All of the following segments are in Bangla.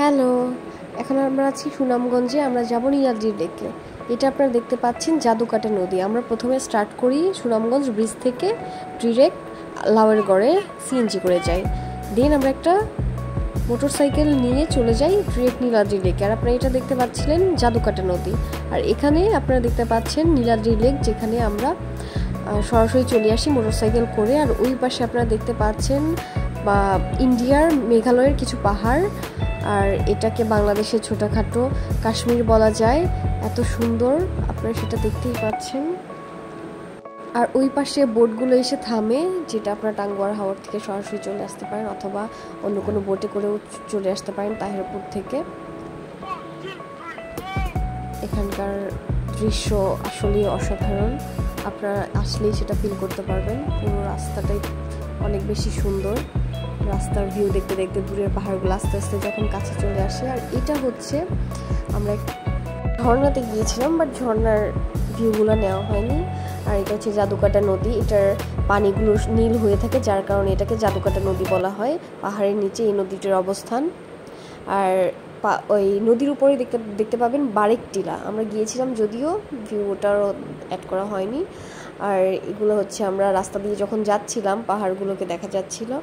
হ্যালো, এখন আমরা আছি সুনামগঞ্জে। আমরা যাব নীলাদ্রি লেকে। এটা আপনারা দেখতে পাচ্ছেন জাদুকাটা নদী। আমরা প্রথমে স্টার্ট করি সুনামগঞ্জ ব্রিজ থেকে, ডিরেক্ট লাউয়েরগড়ে সিএনজি করে যাই। দেন আমরা একটা মোটরসাইকেল নিয়ে চলে যাই ডিরেক্ট নীলাদ্রি লেকে। আর আপনারা এটা দেখতে পাচ্ছিলেন জাদুকাটা নদী। আর এখানে আপনারা দেখতে পাচ্ছেন নীলাদ্রি লেক, যেখানে আমরা সরাসরি চলে আসি মোটরসাইকেল করে। আর ওই পাশে আপনারা দেখতে পাচ্ছেন বা ইন্ডিয়ার মেঘালয়ের কিছু পাহাড়। আর এটাকে বাংলাদেশের ছোটোখাটো কাশ্মীর বলা যায়, এত সুন্দর আপনারা সেটা দেখতেই পাচ্ছেন। আর ওই পাশে বোটগুলো এসে থামে, যেটা আপনারা টাঙ্গুয়ার হাওর থেকে সরাসরি চলে আসতে পারেন, অথবা অন্য কোনো বোটে করেও চলে আসতে পারেন তাহিরপুর থেকে। এখানকার দৃশ্য আসলেই অসাধারণ, আপনারা আসলেই সেটা ফিল করতে পারবেন। পুরো রাস্তাটাই অনেক বেশি সুন্দর। রাস্তার ভিউ দেখতে দেখতে দূরের পাহাড়গুলো আস্তে আস্তে যখন কাছে চলে আসে। আর এটা হচ্ছে, আমরা ঝর্ণাতে গিয়েছিলাম, বাট ঝর্ণার ভিউগুলো নেওয়া হয়নি। আর এটা হচ্ছে জাদুকাটা নদী। এটার পানিগুলো নীল হয়ে থাকে, যার কারণে এটাকে জাদুকাটা নদী বলা হয়। পাহাড়ের নিচে এই নদীটির অবস্থান। আর ওই নদীর উপরে দেখতে পাবেন বারেক টিলা। আমরা গিয়েছিলাম, যদিও ভিউটারও অ্যাড করা হয়নি। আর এগুলো হচ্ছে আমরা রাস্তা দিয়ে যখন যাচ্ছিলাম পাহাড়গুলোকে দেখা যাচ্ছিল।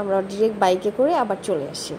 আমরা ডিরেক্ট বাইকে করে আবার চলে আসি।